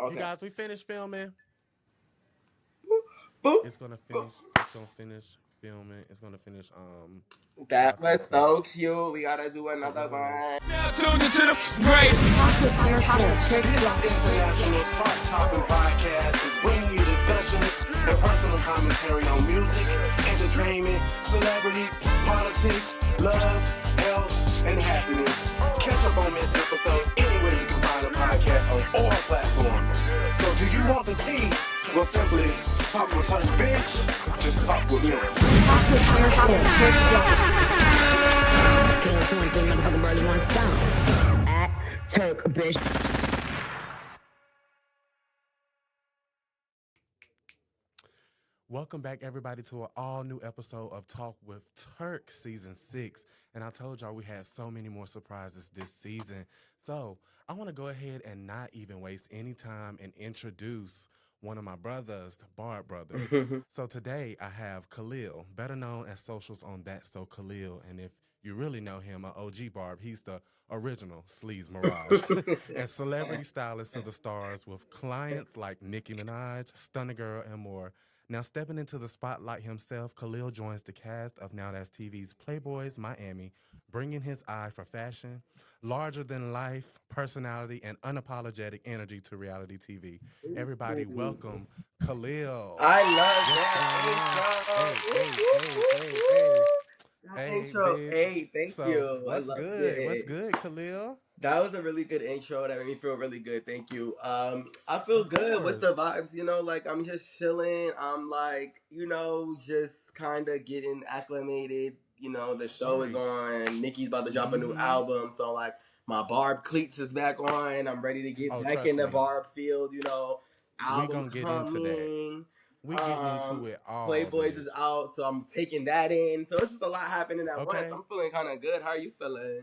You guys, we finished filming. Boop. It's gonna finish. It's gonna finish filming. It's gonna finish. That was Processing. so cute. We gotta do It another was. one. Now tuned into the great. International Talk Topping Podcast is bringing you discussions and personal commentary on music, entertainment, celebrities, politics, love, health, and happiness. Catch up on missed episodes anywhere you can find a podcast on all platforms. So do you want the tea? Well, simply talk with TURKBISH. Just talk with me. Killing 23 motherfucking birds with one stone. At TURKBISH. Welcome back, everybody, to an all-new episode of Talk with Turk, Season 6. And I told y'all we had so many more surprises this season. So I want to go ahead and not even waste any time and introduce one of my brothers, the Barb brothers. So today I have Khalil, better known as socials on That So Khalil. And if you really know him, an OG Barb, he's the original SleezeMaraj and celebrity stylist to the stars with clients like Nicki Minaj, Stunna Girl, and more. Now, stepping into the spotlight himself, Khalil joins the cast of NowThatsTV's Playboys Miami, bringing his eye for fashion, larger-than-life personality, and unapologetic energy to reality TV. Everybody, welcome Khalil. I love that intro. Bitch. Hey, thank you. What's good? What's good, Khalil? That was a really good intro. That made me feel really good. Thank you. I feel good. What's the vibes? You know, like I'm just chilling. I'm like, just kind of getting acclimated. You know, the show is on. Nicki's about to drop a new album, so like my Barb cleats is back on. I'm ready to get back in the Barb field. You know, album we gonna get into that. We getting into it all. Playboys is out, so I'm taking that in. So it's just a lot happening at once. I'm feeling kind of good. How are you feeling?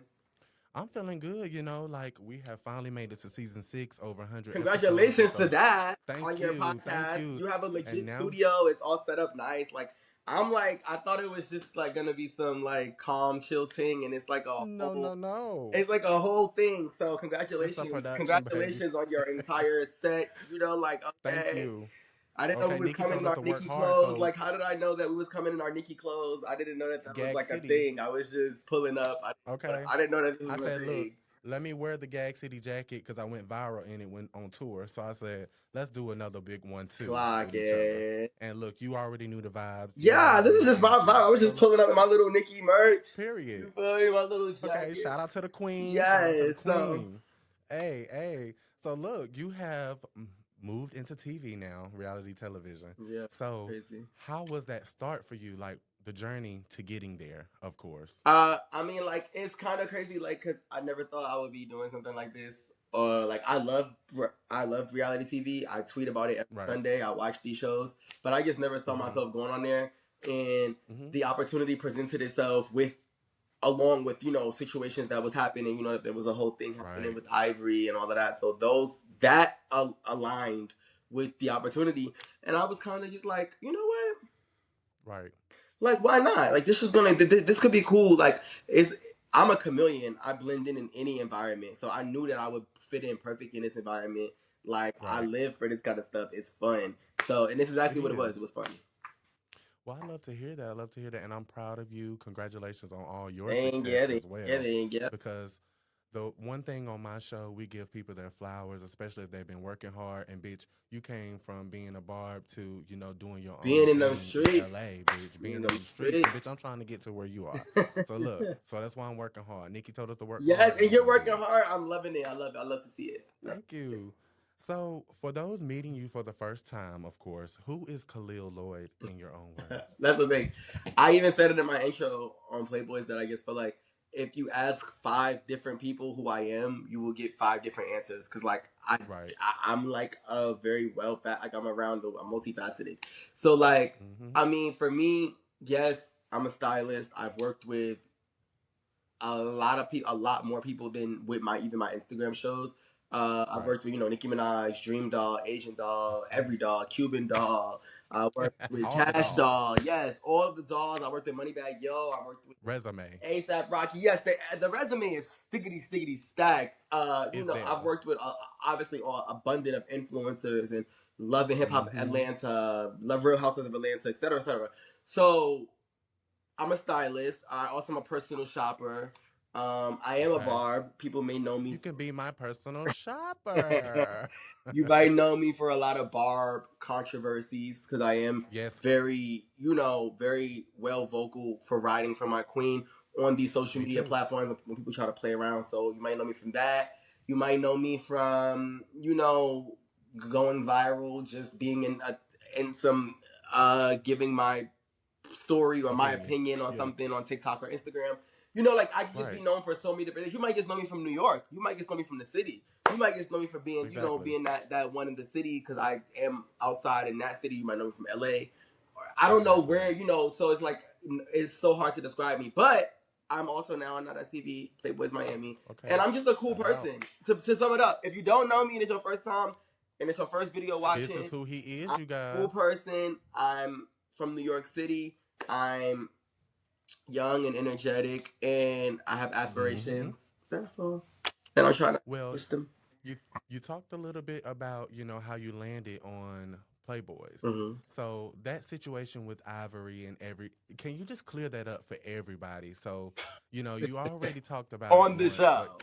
I'm feeling good, like we have finally made it to season 6, over 100. Congratulations to that on your podcast. Thank you have a legit studio. It's all set up nice. Like I thought it was just like gonna be some like calm, chill thing, and it's like a no. It's like a whole thing. So congratulations on your entire set. Okay. Thank you. I didn't know we was coming in our Nicki clothes. Like, how did I know that we was coming in our Nicki clothes? I didn't know that was like a thing. I was just pulling up. I didn't know that this was a thing. Look, let me wear the Gag City jacket because I went viral in it when on tour. So I said, let's do another big one too. Clock it. And look, you already knew the vibes. Yeah, this is just my vibe. I was just pulling up in my little Nicki merch. Period. You feel me? My little jacket. Okay, shout out to the queen. Yes. Hey. So look, you have moved into TV now, reality television. Yeah. So crazy. How was that start for you? Like the journey to getting there, of course. I mean, like it's kind of crazy, like because I never thought I would be doing something like this. Like I love reality TV. I tweet about it every Sunday. I watch these shows, but I just never saw myself going on there. And the opportunity presented itself along with situations that was happening. There was a whole thing happening with Ivory and all of that. So that aligned with the opportunity, and I was kind of just like, you know what? Right. Like, why not? Like, this could be cool. Like, I'm a chameleon. I blend in any environment, so I knew that I would fit in perfect in this environment. Like, I live for this kind of stuff. It's fun. So, and this is exactly what it was. It was fun. Well, I love to hear that. And I'm proud of you. Congratulations on all your success as well. Yeah. Because the one thing on my show, we give people their flowers, especially if they've been working hard. And bitch, you came from being a Barb to doing your own being in the streets, LA, bitch, being in the streets, bitch. I'm trying to get to where you are. So look, that's why I'm working hard. Nicki told us to work. Yes, and you're working hard. I'm loving it. I love it. I love to see it. Thank you. So, for those meeting you for the first time, of course, who is Khalil Lloyd in your own words? That's the thing. I even said it in my intro on Playboys that I just feel like if you ask 5 different people who I am, you will get 5 different answers. Because, like, I'm like a very I'm I'm multifaceted. So, like, I mean, for me, yes, I'm a stylist. I've worked with a lot more people than with even my Instagram shows. I've worked with, Nicki Minaj, Dreamdoll, Asian Doll, Every Doll, Cuban Doll, I worked with All the Kash dolls. Doll. Yes, all of the dolls. I worked with Moneybagg Yo. I worked with Resume. ASAP Rocky. Yes, the resume is stickety stacked. Is I've there. worked with obviously abundant of influencers and Love and Hip Hop Atlanta, Love Real Housewives of Atlanta, etc., etc. So I'm a stylist. I also am a personal shopper. I am a Barb. People may know me. You can be my personal shopper. You might know me for a lot of Barb controversies because I am very, very well vocal for riding for my queen on these social media platforms when people try to play around. So you might know me from that. You might know me from, going viral, just being in some giving my story or my opinion on something on TikTok or Instagram. I can just be known for so many different things. You might just know me from New York. You might just know me from the city. You might just know me for being, being that one in the city because I am outside in that city. You might know me from LA. I don't know where, so it's like, it's so hard to describe me. But I'm also now on NowThatsTV, Playboys Miami. And I'm just a cool person. To sum it up, if you don't know me and it's your first time and it's your first video watching. This is who he is, I'm you guys. A cool person. I'm from New York City. I'm young and energetic, and I have aspirations. That's all. And I'm trying to push them. You talked a little bit about, how you landed on Playboys. So that situation with Ivory and can you just clear that up for everybody? So, you already talked about on the show.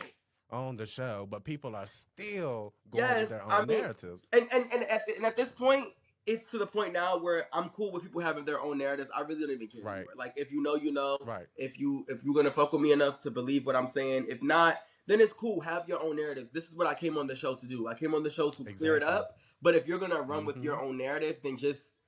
On the show, but people are still going with their own narratives. And at this point, it's to the point now where I'm cool with people having their own narratives. I really don't even care anymore. Like, if you know, you know. Right. If you're gonna fuck with me enough to believe what I'm saying, if not, then it's cool. Have your own narratives. This is what I came on the show to do. I came on the show to clear it up. But if you're gonna run with your own narrative, then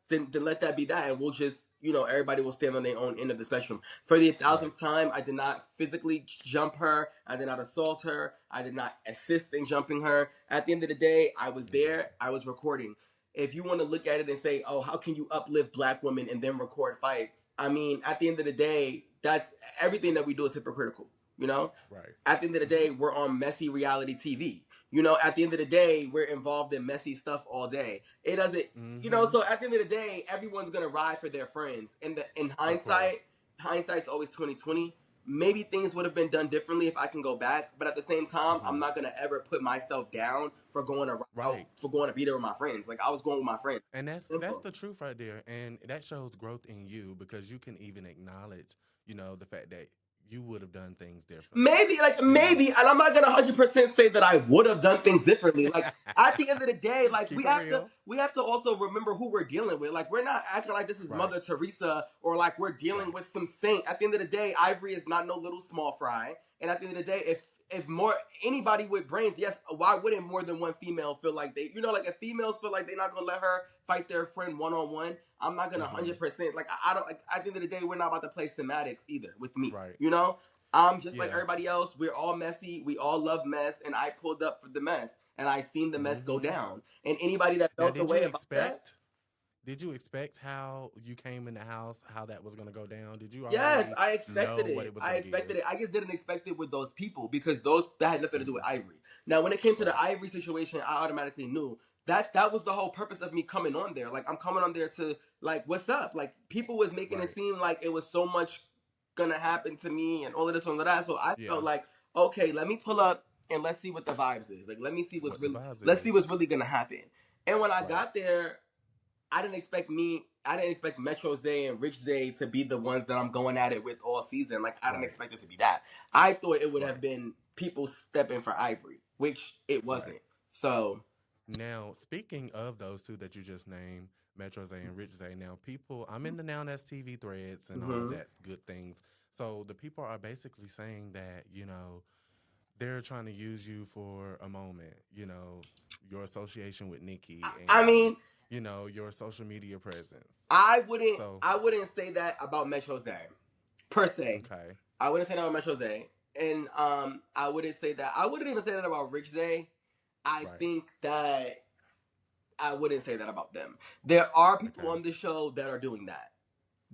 then let that be that, and we'll just everybody will stand on their own end of the spectrum. For the 1,000th time, I did not physically jump her. I did not assault her. I did not assist in jumping her. At the end of the day, I was there. I was recording. If you want to look at it and say, oh, how can you uplift black women and then record fights? I mean, at the end of the day, that's everything that we do is hypocritical, Right. At the end of the day, we're on messy reality TV. At the end of the day, we're involved in messy stuff all day. It doesn't, so at the end of the day, everyone's going to ride for their friends. And in hindsight's always 20/20. Maybe things would have been done differently if I can go back, but at the same time, I'm not gonna ever put myself down for going to be there with my friends. Like, I was going with my friends, and that's the truth right there, and that shows growth in you because you can even acknowledge, the fact that you would have done things differently. Maybe, and I'm not gonna 100% say that I would have done things differently. Like, at the end of the day, like we have to also remember who we're dealing with. Like, we're not acting like this is Mother Teresa or like we're dealing with some saint. At the end of the day, Ivory is not no little small fry. And at the end of the day, if more anybody with brains, yes, why wouldn't more than one female feel like they, like if females feel like they're not gonna let her fight their friend one-on-one, I'm not gonna 100%. Like, I don't. Like, at the end of the day, we're not about to play semantics either with me. Right. I'm just like everybody else. We're all messy. We all love mess, and I pulled up for the mess, and I seen the mess go down. And anybody that felt the way about that. Did you expect how you came in the house, how that was going to go down? Did you? Yes, I expected it. I expected it. I just didn't expect it with those people because that had nothing to do with Ivory. Now, when it came to the Ivory situation, I automatically knew that was the whole purpose of me coming on there. Like, I'm coming on there to, like, what's up? Like, people was making it seem like it was so much gonna happen to me and all of this and all of that. So I felt like, okay, let me pull up and let's see what the vibes is. Like, let me see what's really gonna happen. And when I got there, I didn't expect Metro Zay and Rich Zay to be the ones that I'm going at it with all season. Like, I didn't expect it to be that. I thought it would have been people stepping for Ivory, which it wasn't. So now, speaking of those two that you just named, Metro Zay and Rich Zay, now I'm in the NowThatsTV threads and all of that good things. So the people are basically saying that, they're trying to use you for a moment, your association with Nicki. And, your social media presence. I wouldn't say that about Metro Zay, per se. Okay. I wouldn't say that about Metro Zay. And I wouldn't even say that about Rich Zay. I think that I wouldn't say that about them. There are people on the show that are doing that.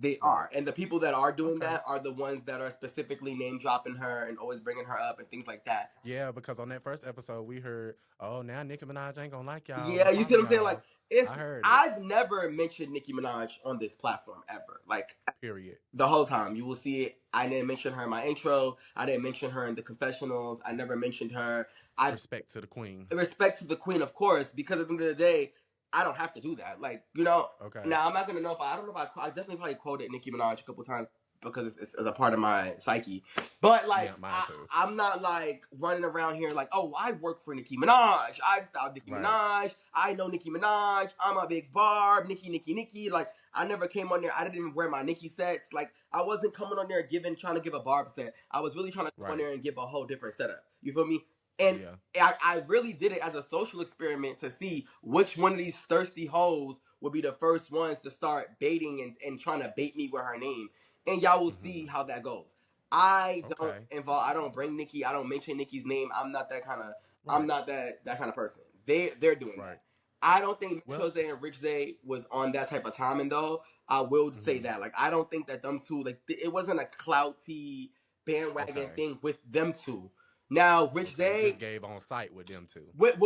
They are. And the people that are doing Okay. that are the ones that are specifically name dropping her and always bringing her up and things like that. Yeah, because on that first episode, we heard, oh, now Nicki Minaj ain't gonna like y'all. Yeah, you see what I'm saying? Y'all. Like, I heard it. I've never mentioned Nicki Minaj on this platform ever. Like, period. The whole time. You will see it. I didn't mention her in my intro. I didn't mention her in the confessionals. I never mentioned her. Respect to the queen. Respect to the queen, of course, because at the end of the day, I don't have to do that. Like, you know, Okay. Now I'm not going to know if I don't know if I definitely probably quoted Nicki Minaj a couple times because it's a part of my psyche. But, like, Yeah, mine too. I'm not, like, running around here like, oh, I work for Nicki Minaj. I've styled Nicki Minaj. I know Nicki Minaj. I'm a big Barb. Nicki. Like, I never came on there. I didn't even wear my Nicki sets. Like, I wasn't coming on there trying to give a Barb set. I was really trying to come on there and give a whole different setup. You feel me? And I really did it as a social experiment to see which one of these thirsty hoes would be the first ones to start baiting and trying to bait me with her name. And y'all will see how that goes. I don't bring Nicki. I don't mention Nicki's name. I'm not that kind of. I'm not that kind of person. They're doing that. I don't think Chose and Rich Zay was on that type of timing though. I will say that. Like, I don't think that them two, like, it wasn't a clouty bandwagon thing with them two. Now, Rich Zay just gave on site with them two. With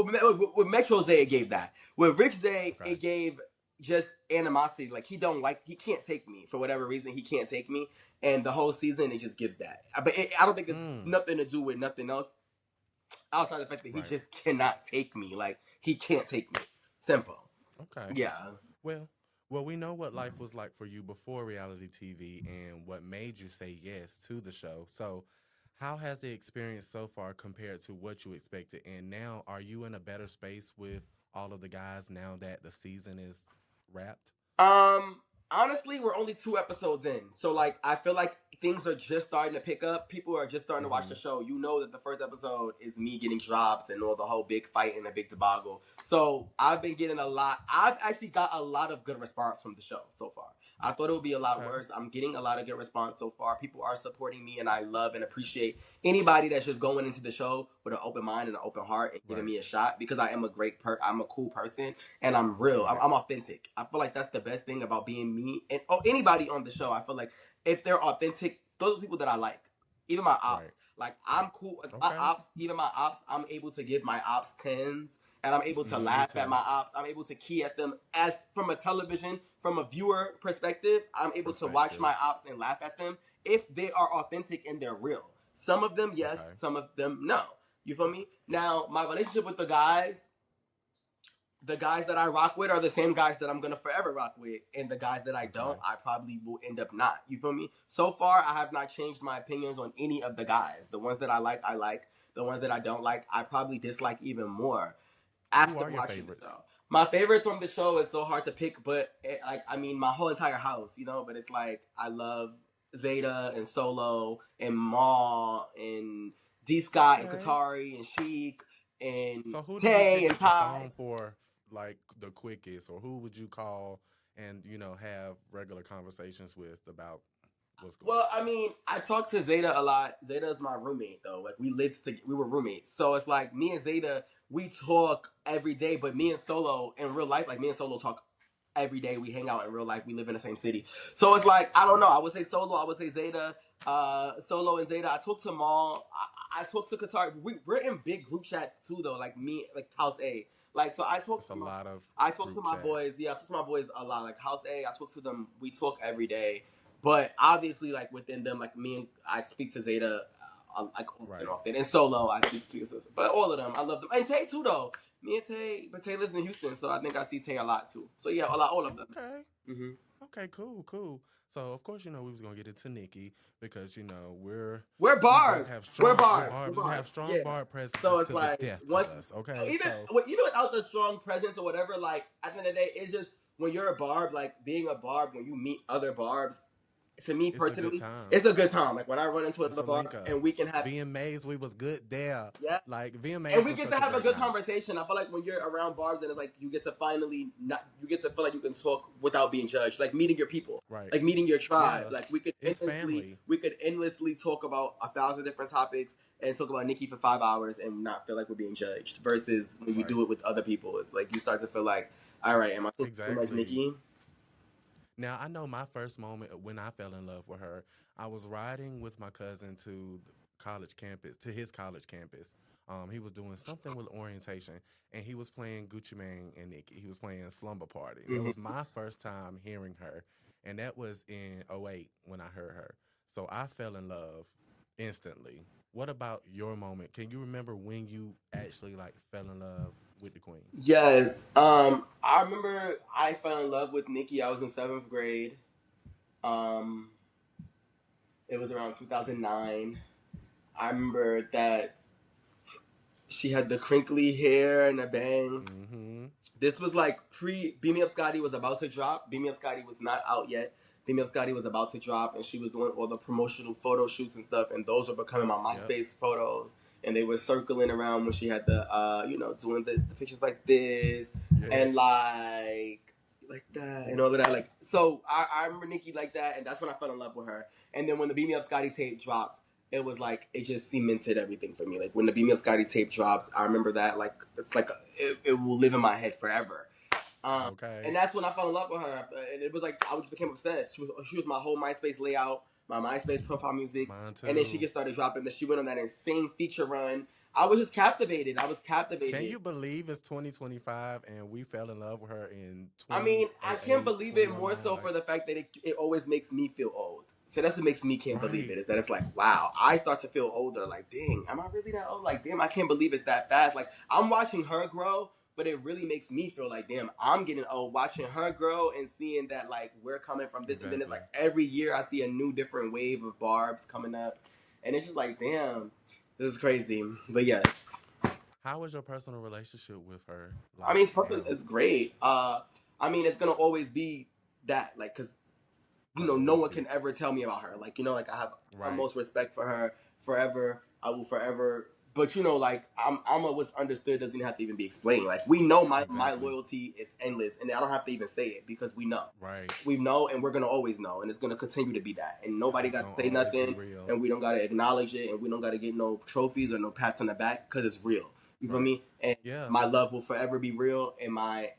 Metro Zay, it gave that. With Rich Zay, it gave just animosity. Like, he can't take me. For whatever reason, he can't take me. And the whole season, it just gives that. But I don't think it's nothing to do with nothing else. Outside the fact that he just cannot take me. Like, he can't take me. Simple. Okay. Yeah. Well, we know what life was like for you before reality TV and what made you say yes to the show. So, how has the experience so far compared to what you expected? And now, are you in a better space with all of the guys now that the season is wrapped? Honestly, we're only 2 episodes in. So, like, I feel like things are just starting to pick up. People are just starting to watch the show. You know that the first episode is me getting drops and all the whole big fight and a big debacle. So, I've been getting I've actually got a lot of good response from the show so far. I thought it would be a lot worse. I'm getting a lot of good response so far. People are supporting me, and I love and appreciate anybody that's just going into the show with an open mind and an open heart and giving me a shot, because I am I'm a cool person, and I'm real. I'm authentic. I feel like that's the best thing about being me. And anybody on the show, I feel like if they're authentic, those are people that I like. Even my ops. Like, I'm cool. My ops, even my ops, I'm able to give my ops 10s. And I'm able to laugh at my ops. I'm able to key at them as from a viewer perspective. I'm able to watch my ops and laugh at them if they are authentic and they're real. Some of them, yes. Some of them, no. You feel me? Now, my relationship with the guys that I rock with are the same guys that I'm going to forever rock with. And the guys that I don't, I probably will end up not. You feel me? So far, I have not changed my opinions on any of the guys. The ones that I like, I like. The ones that I don't like, I probably dislike even more. After watching it, though. My favorites on the show is so hard to pick, but my whole entire house, you know. But it's like, I love Zeta and Solo and Maul and D Scott and Katari and Sheik and Tay and Ty. For like the quickest, or who would you call and have regular conversations with about what's going on? Well, I mean, I talk to Zeta a lot. Zeta is my roommate, though. Like, we were roommates, so it's like me and Zeta. We talk every day, but me and Solo in real life, like me and Solo talk every day. We hang out in real life. We live in the same city. So it's like, I don't know. I would say Solo. I would say Zeta. Solo and Zeta. I talk to Maul. I talk to Qatar. We're in big group chats too, though. Like me, like House A. Like, so I talk to my boys. Yeah, I talk to my boys a lot. Like House A, I talk to them. We talk every day. But obviously, like within them, like I speak to Zeta. Like often. And Solo, I speak to sister. But all of them, I love them. And Tay too, though. Me and Tay, but Tay lives in Houston, so I think I see Tay a lot too. So yeah, all of them. Okay. Mm-hmm. Okay, cool. So of course, we was gonna get into Nicki because we're Barbs. We're Barbs. We have strong Barb presence. So it's to like the death once, of us. Okay. Even without the strong presence or whatever, like at the end of the day, it's just when you're a Barb, like being a Barb, when you meet other Barbs. To me personally, it's a good time. Like when I run into another bar and we can have VMAs, we was good there. Yeah, like VMAs, and we get to have a good conversation. I feel like when you're around bars and it's like you get to feel like you can talk without being judged. Like meeting your people, right? Like meeting your tribe. Yeah. Like we could endlessly talk about 1,000 different topics and talk about Nicki for 5 hours and not feel like we're being judged. Versus when you do it with other people, it's like you start to feel like, all right, am I talking too much Nicki? Now, I know my first moment when I fell in love with her, I was riding with my cousin to the college campus, to his college campus. He was doing something with orientation, and he was playing Gucci Mane and Nicki. He was playing Slumber Party. That Mhm. was my first time hearing her, and that was in '08 when I heard her. So I fell in love instantly. What about your moment? Can you remember when you actually like fell in love with the queen? Yes. I remember I fell in love with Nicki. I was in seventh grade. Um, it was around 2009. I remember that she had the crinkly hair and a bang. Mm-hmm. This was like pre Beam Me Up Scotty was about to drop. Beam Me Up Scotty was not out yet. Beam Me Up Scotty was about to drop, and she was doing all the promotional photo shoots and stuff. And those were becoming my Yep. MySpace photos. And they were circling around when she had the, doing the pictures like this Yes. and like that and all of that. Like, so I remember Nicki like that, and that's when I fell in love with her. And then when the Beam Me Up Scotty tape dropped, it was like it just cemented everything for me. Like when the Beam Me Up Scotty tape dropped, I remember that like it's like it will live in my head forever. Okay. And that's when I fell in love with her, and it was like I just became obsessed. She was my whole MySpace layout, my MySpace profile music, Mine too. and then she just started dropping. Then she went on that insane feature run. I was just captivated. Can you believe it's 2025 and we fell in love with her in 20? I mean, I can't believe it more so for the fact that it always makes me feel old. So that's what makes me can't believe it, is that it's like, wow, I start to feel older. Like, dang, am I really that old? Like, damn, I can't believe it's that fast. Like, I'm watching her grow, but it really makes me feel like, damn, I'm getting old watching her grow and seeing that, like, we're coming from this. And then it's like every year I see a new different wave of Barbs coming up. And it's just like, damn, this is crazy. But yeah. How was your personal relationship with her? Like, I mean, it's great. I mean, it's going to always be that, like, because, you know, no one can ever tell me about her. Like, you know, like, I have utmost respect for her forever. I will forever. But, you know, like, I'm what's understood doesn't have to even be explained. Like, we know my loyalty is endless, and I don't have to even say it because we know. Right. We know, and we're going to always know, and it's going to continue to be that. And nobody got to say nothing, and we don't got to acknowledge it, and we don't got to get no trophies or no pats on the back because it's real. You feel me? And my love will forever be real, and my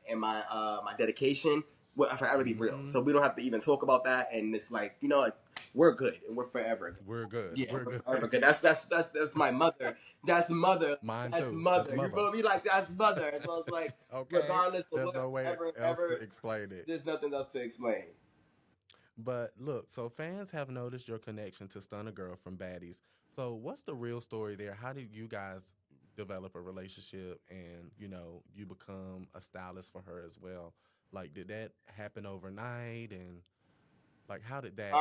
dedication will forever be real. So we don't have to even talk about that. And it's like, you know, like, we're good and we're forever. We're good. Yeah, we're good. Forever good. That's my mother. That's mother. Mine that's too. Mother. That's You feel me? Like, that's mother. So it's like, regardless of there's no way else to explain it. There's nothing else to explain. But look, so fans have noticed your connection to Stunna Girl from Baddies. So what's the real story there? How did you guys develop a relationship and, you know, you become a stylist for her as well? Like, did that happen overnight? And, like, how did that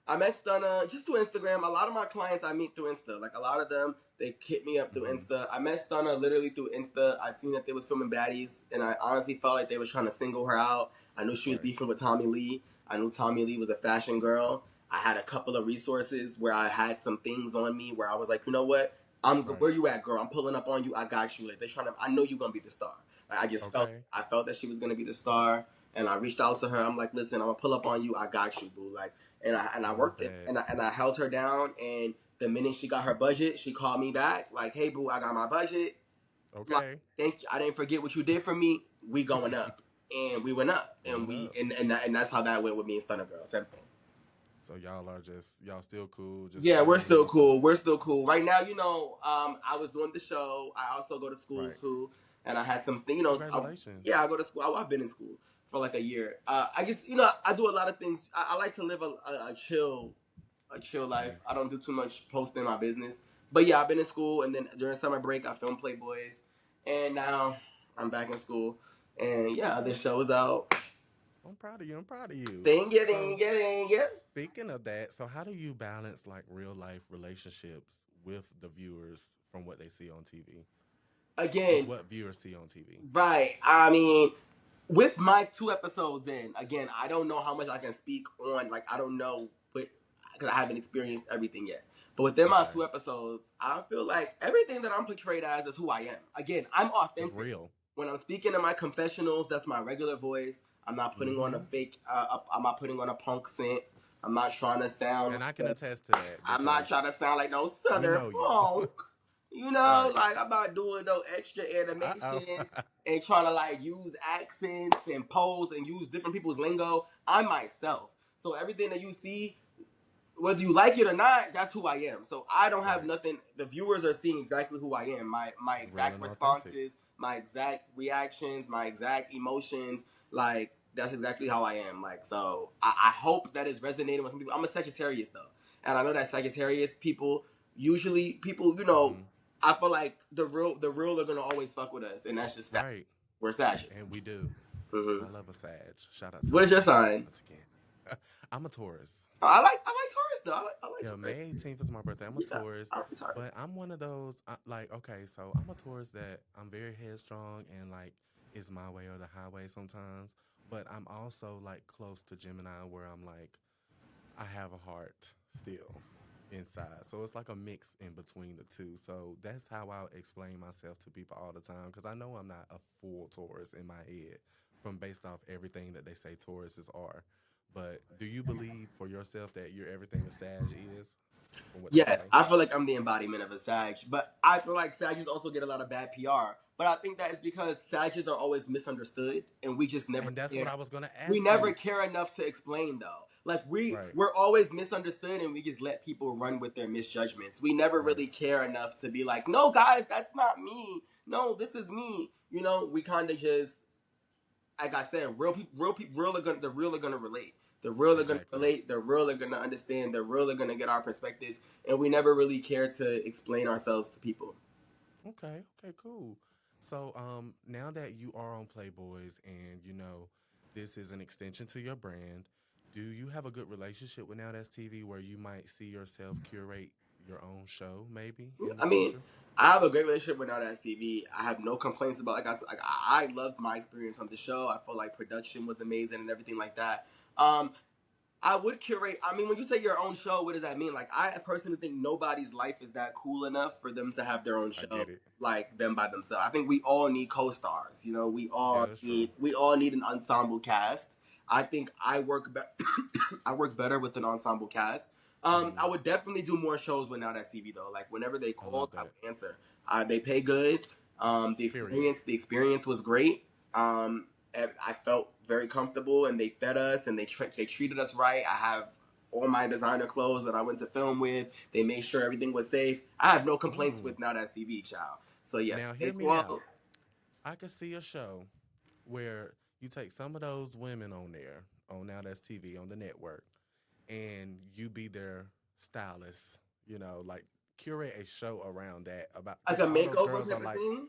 I met Stunna just through Instagram. A lot of my clients I meet through Insta. Like, a lot of them, they hit me up through Insta. I met Stunna literally through Insta. I seen that they was filming Baddies, and I honestly felt like they was trying to single her out. I knew she was beefing with Tommy Lee. I knew Tommy Lee was a fashion girl. I had a couple of resources where I had some things on me where I was like, you know what? Where you at, girl? I'm pulling up on you. I got you. Like, they trying to. I know you're gonna be the star. Like, I just felt that she was gonna be the star, and I reached out to her. I'm like, listen, I'm gonna pull up on you. I got you, boo. Like, and I worked it, and I held her down. And the minute she got her budget, she called me back. Like, hey, boo, I got my budget. Okay. Like, thank you. I didn't forget what you did for me. We going up, and we went up, and and that's how that went with me and Stunna Girl. Simple. So y'all still cool? We're still cool. We're still cool. Right now, you know, I was doing the show. I also go to school too, and I had something, you know. Congratulations. I go to school. I've been in school for like a year. I just, you know, I do a lot of things. I like to live a chill life. I don't do too much posting my business. But yeah, I've been in school, and then during summer break, I filmed Playboys, and now I'm back in school, and yeah, this show is out. I'm proud of you. Thank you. Speaking of that, so how do you balance like real life relationships with the viewers from what they see on TV? Again, with what viewers see on TV. Right. I mean, with my 2 episodes in, again, I don't know how much I can speak on. Like, I don't know, because I haven't experienced everything yet. But within my 2 episodes, I feel like everything that I'm portrayed as is who I am. Again, I'm authentic. It's real. When I'm speaking in my confessionals, that's my regular voice. I'm not putting on a fake, I'm not putting on a punk scent. I'm not trying to sound... And I can attest to that. I'm not trying to sound like no southern punk. You know, like I'm not doing no extra animation and trying to like use accents and pose and use different people's lingo. I'm myself. So everything that you see, whether you like it or not, that's who I am. So I don't have nothing. The viewers are seeing exactly who I am. My exact responses, my exact reactions, my exact emotions. Like that's exactly how I am. Like so, I hope that is resonating with some people. I'm a Sagittarius though, and I know that Sagittarius people usually you know. I feel like the real are gonna always fuck with us, and that's just that. Right. We're Sagittarius, and we do. Mm-hmm. I love a Sag. Shout out. To what is your sign? Once again, I'm a Taurus. I like Taurus though. I like Taurus. May 18th is my birthday. I'm a Taurus, but I'm one of those okay. So I'm a Taurus that I'm very headstrong and like it's my way or the highway sometimes. But I'm also like close to Gemini, where I'm like I have a heart still inside. So it's like a mix in between the two. So that's how I explain myself to people all the time, because I know I'm not a full Taurus in my head from based off everything that they say Tauruses are. But do you believe for yourself that you're everything a Sag is? Yes, I feel like I'm the embodiment of a Sag, but I feel like Sags also get a lot of bad PR. But I think that is because Sags are always misunderstood, and we just never. And that's what I was gonna ask. We never care enough to explain, though. Like we're always misunderstood, and we just let people run with their misjudgments. We never really care enough to be like, no, guys, that's not me. No, this is me. You know, we kind of just, like I said, the real are gonna relate. The real are gonna relate. The real are gonna understand. The real are gonna get our perspectives, and we never really care to explain ourselves to people. Okay, cool. So, now that you are on Playboys, and you know this is an extension to your brand, do you have a good relationship with NowThatsTV where you might see yourself curate your own show, maybe? I mean, I have a great relationship with NowThatsTV. I have no complaints about. Like I said, I loved my experience on the show. I felt like production was amazing and everything like that. I would curate. I mean, when you say your own show, what does that mean? Like, I personally think nobody's life is that cool enough for them to have their own show, like them by themselves. I think we all need co-stars. You know, we all need an ensemble cast. I think I work better with an ensemble cast. I would definitely do more shows with NowThatsTV though. Like whenever they called, I would answer. They pay good. The experience was great. I felt very comfortable, and they fed us, and they treated us right. I have all my designer clothes that I went to film with. They made sure everything was safe. I have no complaints with NowThatsTV, child. So yeah. Now hear me out. I could see a show where you take some of those women on there, on NowThatsTV, on the network, and you be their stylist. You know, like curate a show around that, about like a makeover type of thing.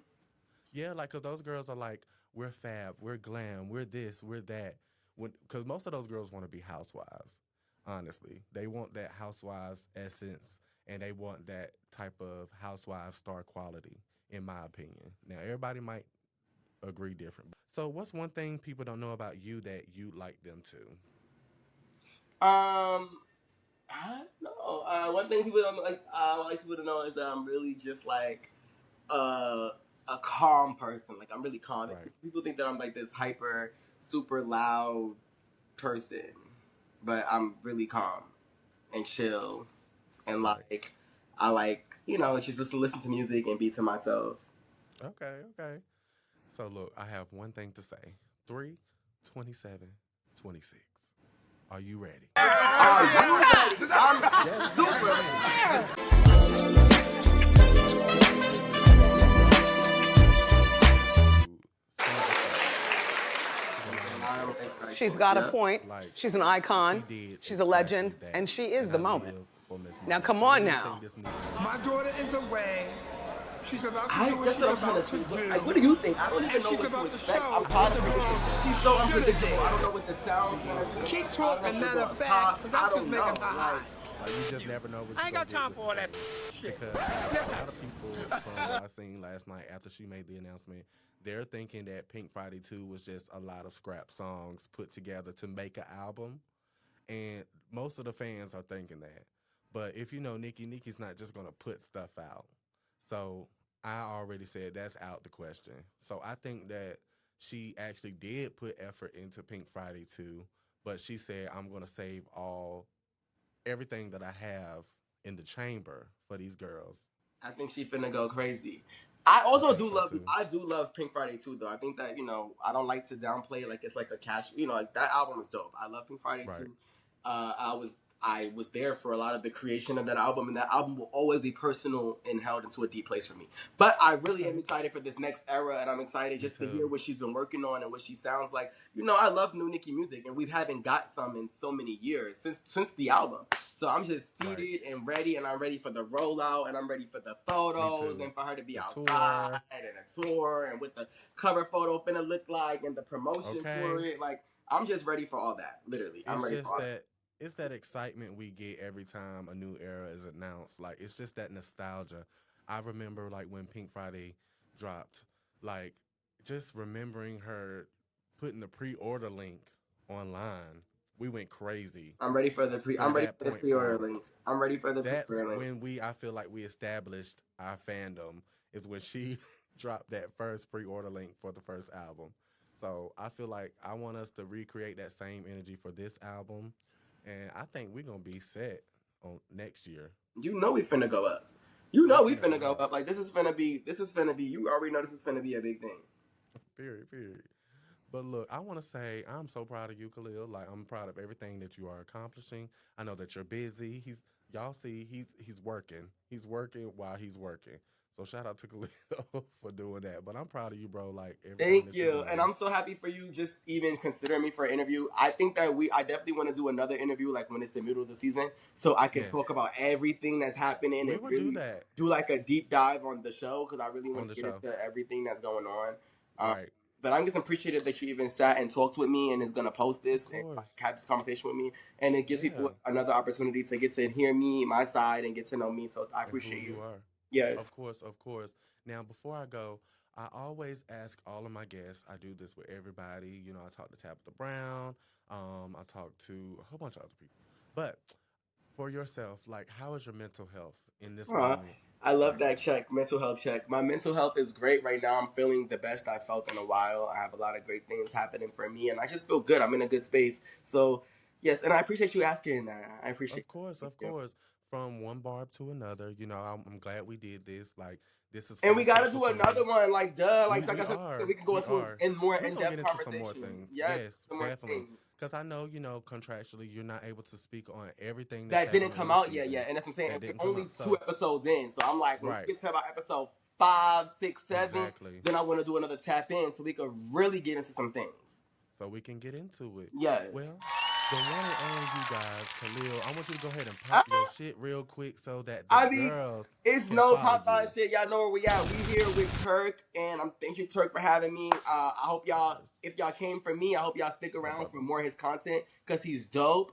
Yeah, like, because those girls are like, we're fab, we're glam, we're this, we're that. Because most of those girls want to be housewives, honestly. They want that housewives essence, and they want that type of housewives star quality, in my opinion. Now, everybody might agree different. So what's one thing people don't know about you that you like them to? I don't know. One thing people don't like, I like people to know is that I'm really just like, a calm person. Like, I'm really calm. Right. People think that I'm like this hyper, super loud person, but I'm really calm and chill, and like I like, you know, just listen to music and be to myself. Okay. So look, I have one thing to say. 3, 27, 26. Are you ready? I'm super ready. She's got a point. She's an icon. She's a legend. And she is the moment. Now, come on now. My daughter is away. She's about to do what she's about to do. Like, what do you think? I don't even know what to expect. I'm positive. She's so unpredictable. I don't know what the sound's going to be. Keep talking, matter of fact, because that's what's making her high. Like, you just never know what I ain't got time for all that shit. Because a lot of people from what I seen last night after she made the announcement, they're thinking that Pink Friday 2 was just a lot of scrap songs put together to make an album. And most of the fans are thinking that. But if you know Nicki's not just going to put stuff out. So I already said that's out the question. So I think that she actually did put effort into Pink Friday 2, but she said, I'm going to save everything that I have in the chamber for these girls I think she finna go crazy. I also do love Pink Friday too, though. I think that, you know, I don't like to downplay like it's like a cash, you know, like that album is dope. I love Pink Friday too. I was there for a lot of the creation of that album, and that album will always be personal and held into a deep place for me. But I really am excited for this next era, and I'm excited just to hear what she's been working on and what she sounds like. You know, I love new Nicki music, and we haven't got some in so many years since the album. So I'm just seated and ready, and I'm ready for the rollout, and I'm ready for the photos, and for her to be outside and a tour, and what the cover photo finna look like, and the promotion for it. Like, I'm just ready for all that. Literally, I'm ready for all that. It's that excitement we get every time a new era is announced. Like, it's just that nostalgia. I remember, like, when Pink Friday dropped, like, just remembering her putting the pre-order link online. We went crazy. I'm ready for the pre-order link. I'm ready for the pre-order link. That's when I feel like we established our fandom, is when she dropped that first pre-order link for the first album. So I feel like I want us to recreate that same energy for this album. And I think we're going to be set on next year. You know we finna go up. You know we finna go up. Like, this is finna be, you already know this is finna be a big thing. Period. But look, I want to say I'm so proud of you, Khalil. Like, I'm proud of everything that you are accomplishing. I know that you're busy. He's working. He's working while he's working. So shout out to Khalil for doing that. But I'm proud of you, bro. Like, thank you. And I'm so happy for you just even considering me for an interview. I think that I definitely want to do another interview, like when it's the middle of the season, so I can talk about everything that's happening and really do like a deep dive on the show, because I really want to get into everything that's going on. Right. But I'm just appreciative that you even sat and talked with me and is going to post this and have this conversation with me. And it gives people another opportunity to get to hear me, my side, and get to know me. So I appreciate you. Yes. Of course. Now, before I go, I always ask all of my guests, I do this with everybody. You know, I talk to Tabitha Brown. I talk to a whole bunch of other people. But for yourself, like, how is your mental health in this moment? I love that mental health check. My mental health is great right now. I'm feeling the best I've felt in a while. I have a lot of great things happening for me, and I just feel good. I'm in a good space. So, yes, and I appreciate you asking that. I appreciate it. Of course. From one Barb to another, you know, I'm glad we did this. Like, this is, and we got to do another one. Like, duh. Like I said, we can go into more in-depth conversation. Some more things. Yes, definitely. Because I know, you know, contractually, you're not able to speak on everything that didn't come out yet. And that's what I'm saying. We're only 2 episodes in, so I'm like, when we get to about episode 5, 6, 7, then I want to do another tap in so we can really get into some things. So we can get into it. Yes. Well, the one and only you guys, Khalil, I want you to go ahead and pop your shit real quick so that the girls it's no pop on shit. Y'all know where we at. We here with Turk, and thank you, Turk, for having me. I hope if y'all came for me, I hope y'all stick around for more of his content, because he's dope.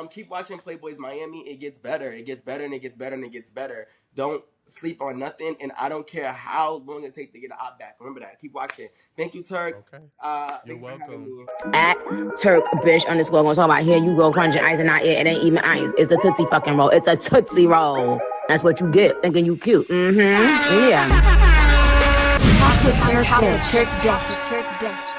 Keep watching Playboys Miami. It gets better. It gets better, and it gets better, and it gets better. Don't sleep on nothing, and I don't care how long it takes to get an op back. Remember that. Keep watching. Thank you, Turk. Okay. You're welcome. At TURKBISH _. Gonna talk about here you go crunching ice and not it. It ain't even ice. It's a Tootsie fucking roll. It's a Tootsie roll. That's what you get thinking you cute. Yeah. TURKBISH.